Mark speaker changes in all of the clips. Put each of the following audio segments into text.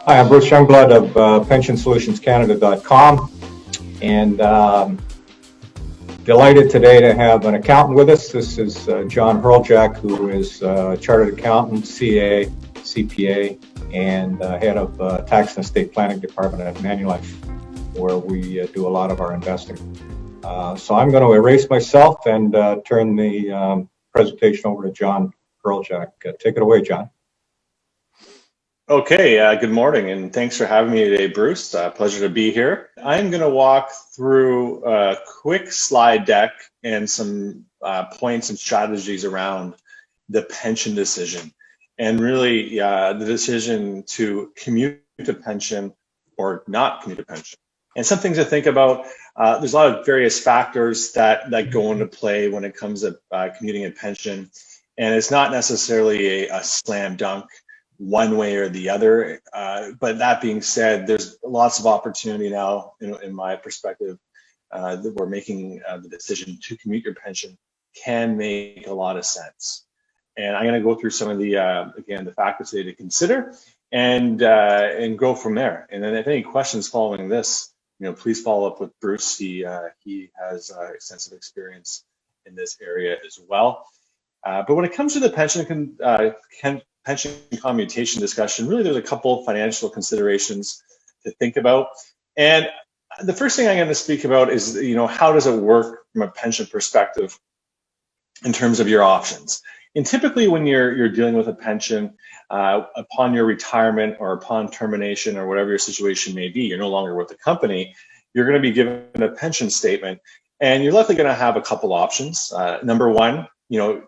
Speaker 1: Hi, I'm Bruce Youngblood of PensionSolutionsCanada.com, and delighted today to have an accountant with us. This is Jon Hreljac, who is Chartered Accountant, CA, CPA, and head of Tax and Estate Planning Department at Manulife, where we do a lot of our investing. So I'm going to erase myself and turn the presentation over to Jon Hreljac. Take it away, Jon.
Speaker 2: Okay, good morning, and thanks for having me today, Bruce. Pleasure to be here. I'm going to walk through a quick slide deck and some points and strategies around the pension decision, and really the decision to commute to pension or not commute to pension. And some things to think about. There's a lot of various factors that go into play when it comes to commuting a pension, and it's not necessarily a slam dunk one way or the other. But that being said, there's lots of opportunity now, in my perspective, that we're making the decision to commute your pension can make a lot of sense. And I'm going to go through some of the, again, the factors today to consider and go from there. And then if any questions following this, please follow up with Bruce. He has extensive experience in this area as well. But when it comes to the pension commutation discussion, really there's a couple financial considerations to think about. And the first thing I'm going to speak about is, how does it work from a pension perspective in terms of your options? And typically when you're dealing with a pension, upon your retirement or upon termination or whatever your situation may be, you're no longer with the company, you're going to be given a pension statement, and you're likely going to have a couple options. Number one,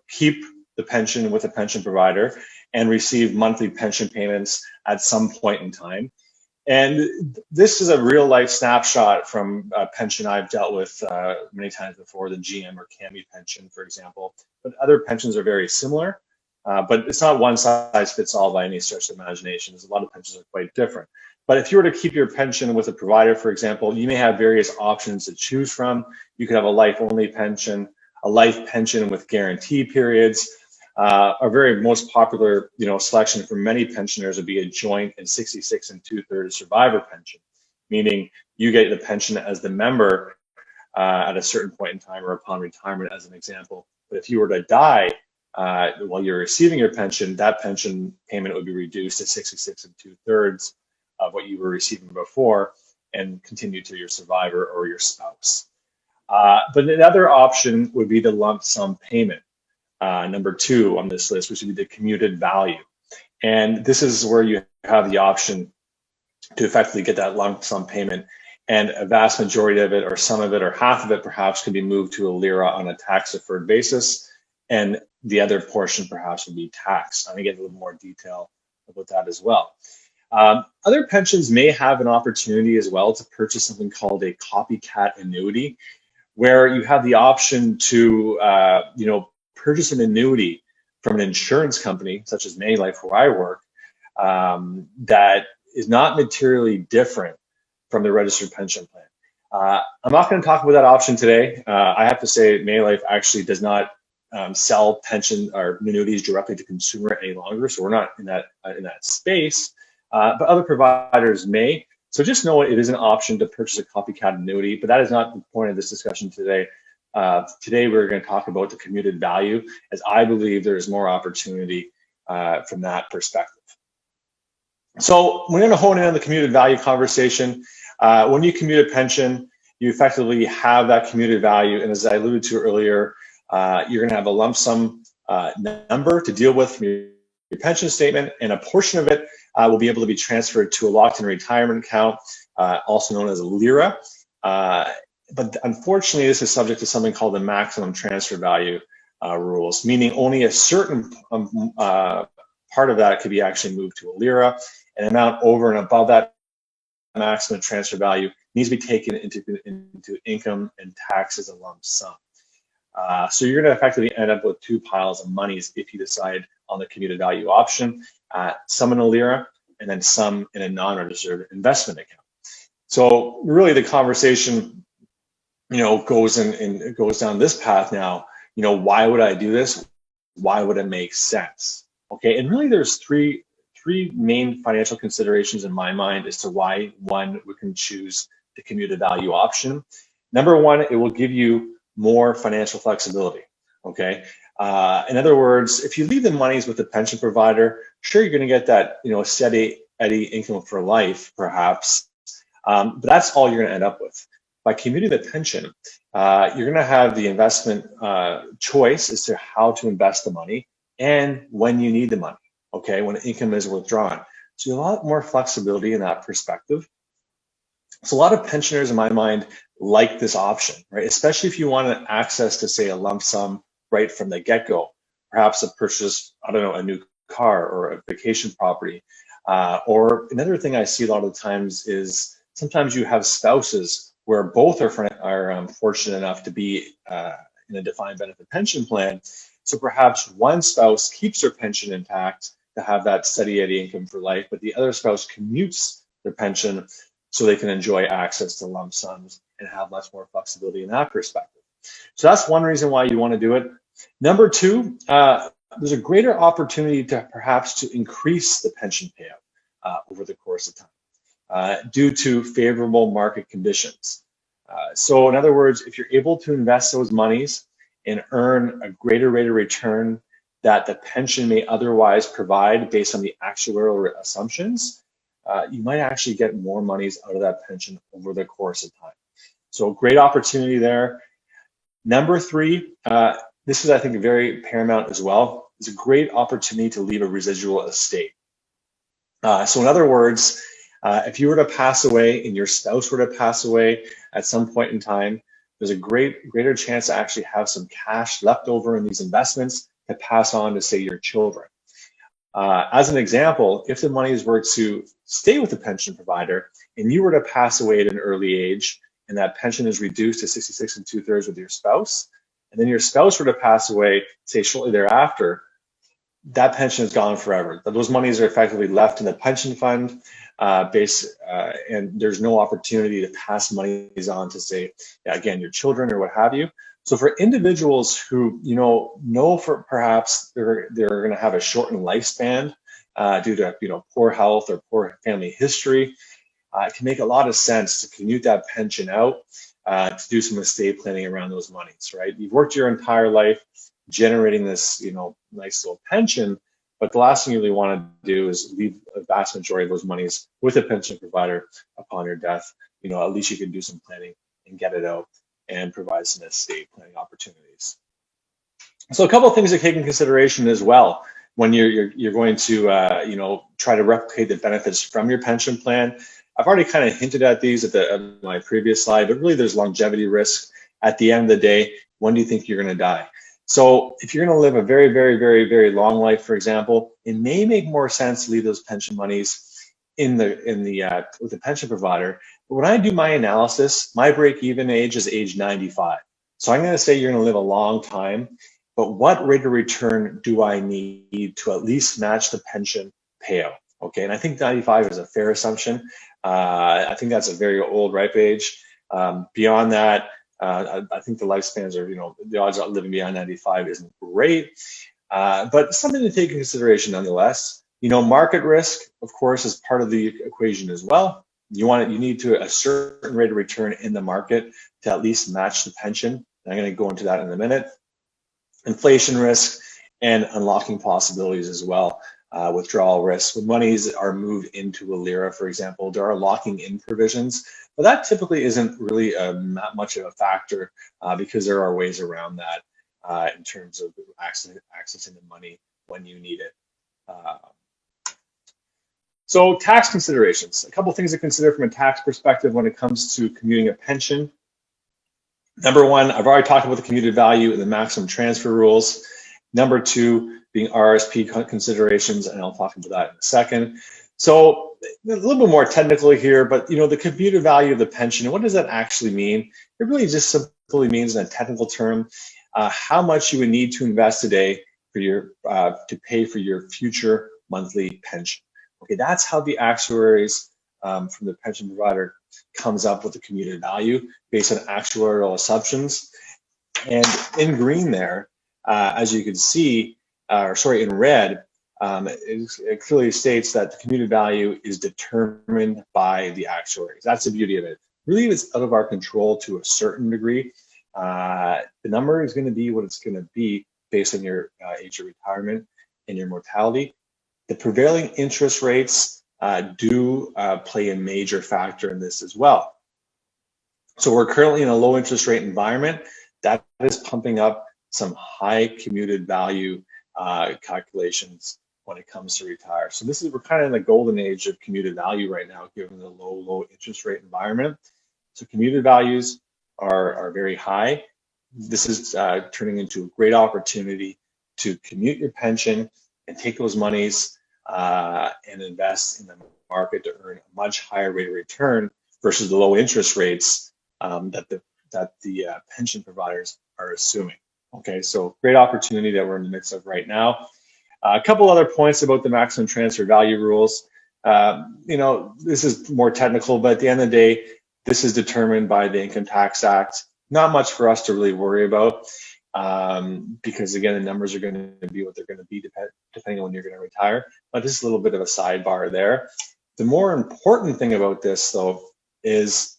Speaker 2: keep the pension with a pension provider and receive monthly pension payments at some point in time. And this is a real life snapshot from a pension I've dealt with many times before, the GM or Commute pension, for example. But other pensions are very similar, but it's not one size fits all by any stretch of imagination. A lot of pensions are quite different. But if you were to keep your pension with a provider, for example, you may have various options to choose from. You could have a life-only pension, a life pension with guarantee periods. A very most popular, selection for many pensioners would be a joint and 66 2/3 survivor pension, meaning you get the pension as the member at a certain point in time or upon retirement, as an example. But if you were to die while you're receiving your pension, that pension payment would be reduced to 66 2/3 of what you were receiving before and continue to your survivor or your spouse. But another option would be the lump sum payment. Number two on this list, which would be the commuted value. And this is where you have the option to effectively get that lump sum payment, and a vast majority of it, or some of it, or half of it perhaps, can be moved to a LIRA on a tax deferred basis, and the other portion perhaps would be taxed. I'm going to get a little more detail about that as well. Other pensions may have an opportunity as well to purchase something called a copycat annuity, where you have the option to purchase an annuity from an insurance company such as Manulife, where I work, that is not materially different from the registered pension plan. I'm not going to talk about that option today. I have to say Manulife actually does not sell pension or annuities directly to consumer any longer, so we're not in that space. But other providers may. So just know it is an option to purchase a copycat annuity, but that is not the point of this discussion today. Today we're going to talk about the commuted value, as I believe there is more opportunity from that perspective. So we're going to hone in on the commuted value conversation. When you commute a pension, you effectively have that commuted value, and as I alluded to earlier, you're going to have a lump sum number to deal with from your pension statement, and a portion of it will be able to be transferred to a locked-in retirement account, also known as a LIRA. But unfortunately, this is subject to something called the maximum transfer value rules, meaning only a certain part of that could be actually moved to a LIRA. An amount over and above that maximum transfer value needs to be taken into income and tax as a lump sum. So you're going to effectively end up with two piles of monies if you decide on the commuted value option, some in a LIRA and then some in a non-registered investment account. So really the conversation goes down this path now. Why would I do this? Why would it make sense? Okay, and really there's three three main financial considerations in my mind as to why one we can choose the commuted value option. Number one, it will give you more financial flexibility. Okay. In other words, if you leave the monies with the pension provider, sure, you're going to get that, steady Eddie income for life, perhaps, but that's all you're going to end up with. By commuting the pension, you're going to have the investment choice as to how to invest the money and when you need the money. Okay, when income is withdrawn, so you have a lot more flexibility in that perspective. So a lot of pensioners, in my mind, like this option, right? Especially if you want access to, say, a lump sum right from the get-go, perhaps to purchase, I don't know, a new car or a vacation property. Or another thing I see a lot of times is sometimes you have spouses where both are fortunate enough to be in a defined benefit pension plan. So perhaps one spouse keeps their pension intact to have that steady Eddie income for life, but the other spouse commutes their pension so they can enjoy access to lump sums and have much more flexibility in that perspective. So that's one reason why you want to do it. Number two, there's a greater opportunity to perhaps to increase the pension payout over the course of time due to favorable market conditions. So in other words, if you're able to invest those monies and earn a greater rate of return that the pension may otherwise provide based on the actuarial assumptions, you might actually get more monies out of that pension over the course of time. So great opportunity there. Number three, this is, I think, very paramount as well. It's a great opportunity to leave a residual estate. So in other words, if you were to pass away and your spouse were to pass away at some point in time, there's a greater chance to actually have some cash left over in these investments to pass on to, say, your children. As an example, if the monies were to stay with the pension provider and you were to pass away at an early age and that pension is reduced to 66 2/3 with your spouse, and then your spouse were to pass away, say, shortly thereafter, that pension is gone forever. Those monies are effectively left in the pension fund and there's no opportunity to pass monies on to, say, again, your children or what have you. So for individuals who know for perhaps they're going to have a shortened lifespan due to poor health or poor family history, it can make a lot of sense to commute that pension out to do some estate planning around those monies. Right? You've worked your entire life generating this nice little pension, but the last thing you really want to do is leave a vast majority of those monies with a pension provider upon your death. At least you can do some planning and get it out and provide some estate planning opportunities. So a couple of things to take in consideration as well when you're going to try to replicate the benefits from your pension plan. I've already kind of hinted at these at my previous slide, but really there's longevity risk. At the end of the day, when do you think you're going to die? So if you're going to live a very, very, very, very long life, for example, it may make more sense to leave those pension monies with the pension provider. But when I do my analysis, my break-even age is age 95. So I'm going to say you're going to live a long time, but what rate of return do I need to at least match the pension payout? Okay, and I think 95 is a fair assumption. I think that's a very old, ripe age. Beyond that, I think the lifespans are, the odds of living beyond 95 isn't great, but something to take into consideration nonetheless. Market risk, of course, is part of the equation as well. You need a certain rate of return in the market to at least match the pension. And I'm going to go into that in a minute. Inflation risk and unlocking possibilities as well. Withdrawal risk. When monies are moved into a lira, for example, there are locking in provisions, but that typically isn't really not much of a factor because there are ways around that in terms of accessing the money when you need it. So tax considerations, a couple things to consider from a tax perspective when it comes to commuting a pension. Number one, I've already talked about the commuted value and the maximum transfer rules. Number two, being RSP considerations, and I'll talk about that in a second. So a little bit more technical here, but the commuted value of the pension, what does that actually mean? It really just simply means, in a technical term, how much you would need to invest today for to pay for your future monthly pension. Okay, that's how the actuaries from the pension provider comes up with the commuted value based on actuarial assumptions. And in green there, as you can see, in red, it clearly states that the commuted value is determined by the actuaries. That's the beauty of it. Really, it's out of our control to a certain degree. The number is going to be what it's going to be based on your age of retirement and your mortality. The prevailing interest rates do play a major factor in this as well. So we're currently in a low interest rate environment that is pumping up some high commuted value calculations when it comes to retire. So we're kind of in the golden age of commuted value right now, given the low interest rate environment. So commuted values are very high. This is turning into a great opportunity to commute your pension and take those monies and invest in the market to earn a much higher rate of return versus the low interest rates that the pension providers are assuming. Okay, so great opportunity that we're in the midst of right now. A couple other points about the maximum transfer value rules. This is more technical, but at the end of the day, this is determined by the Income Tax Act. Not much for us to really worry about because, again, the numbers are going to be what they're going to be depending on when you're going to retire. But this is a little bit of a sidebar there. The more important thing about this, though, is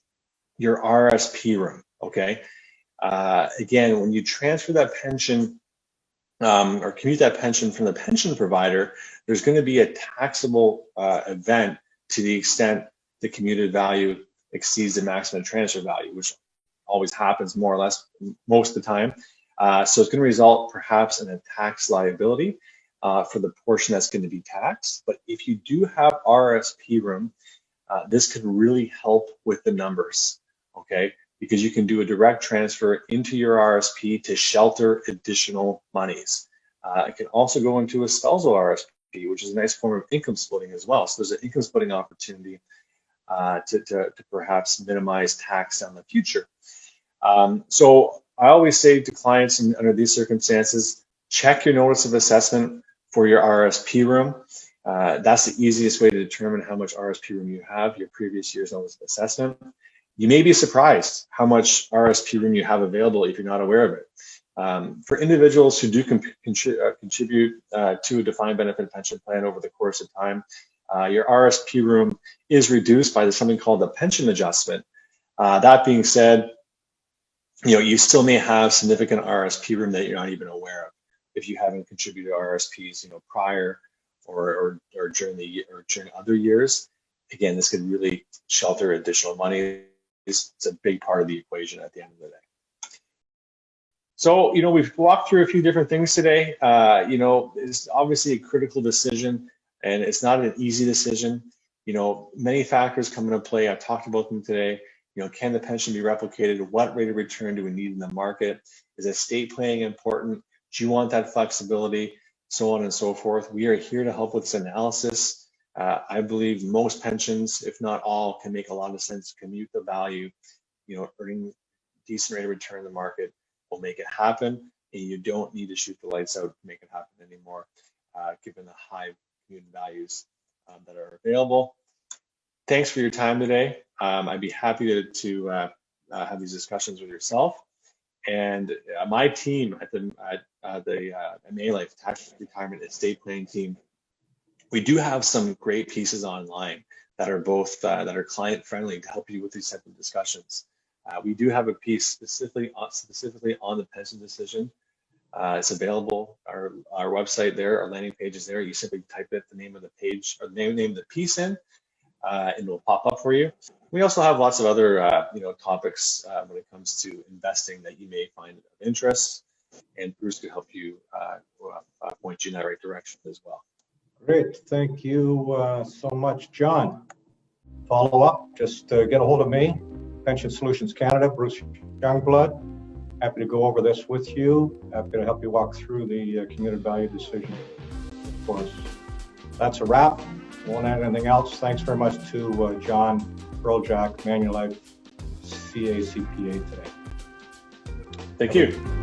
Speaker 2: your RSP room, okay? Again, when you transfer that pension or commute that pension from the pension provider, there's going to be a taxable event to the extent the commuted value exceeds the maximum transfer value, which always happens more or less most of the time. So it's going to result perhaps in a tax liability for the portion that's going to be taxed. But if you do have RSP room, this could really help with the numbers, okay? Because you can do a direct transfer into your RSP to shelter additional monies. It can also go into a spousal RSP, which is a nice form of income splitting as well. So there's an income splitting opportunity to perhaps minimize tax in the future. So I always say to clients under these circumstances, check your notice of assessment for your RSP room. That's the easiest way to determine how much RSP room you have, your previous year's notice of assessment. You may be surprised how much RSP room you have available if you're not aware of it. For individuals who do contribute to a defined benefit pension plan over the course of time, your RSP room is reduced by something called the pension adjustment. That being said, you still may have significant RSP room that you're not even aware of if you haven't contributed RSPs, prior or during the year or during other years. Again, this could really shelter additional money. It's a big part of the equation at the end of the day. So, we've walked through a few different things today. It's obviously a critical decision, and it's not an easy decision. Many factors come into play. I've talked about them today. Can the pension be replicated? What rate of return do we need in the market? Is estate planning important? Do you want that flexibility? So on and so forth. We are here to help with this analysis. I believe most pensions, if not all, can make a lot of sense to commute the value. Earning decent rate of return in the market will make it happen, and you don't need to shoot the lights out to make it happen anymore, given the high commuted values that are available. Thanks for your time today. I'd be happy to have these discussions with yourself and my team at the Manulife Tax Retirement Estate Planning team. We do have some great pieces online that are both that are client friendly to help you with these types of discussions. We do have a piece specifically on the pension decision. It's available. Our website there, our landing page is there. You simply type the name of the page or the name of the piece in, and it'll pop up for you. We also have lots of other topics when it comes to investing that you may find of interest, and Bruce could help you point you in that right direction as well.
Speaker 1: Great, thank you so much, John. Follow up, just get a hold of me, Pension Solutions Canada, Bruce Youngblood. Happy to go over this with you. Happy to help you walk through the commuted value decision. Of course, that's a wrap. Won't add anything else. Thanks very much to Jon Hreljac, Manulife CA CPA today.
Speaker 2: Thank you.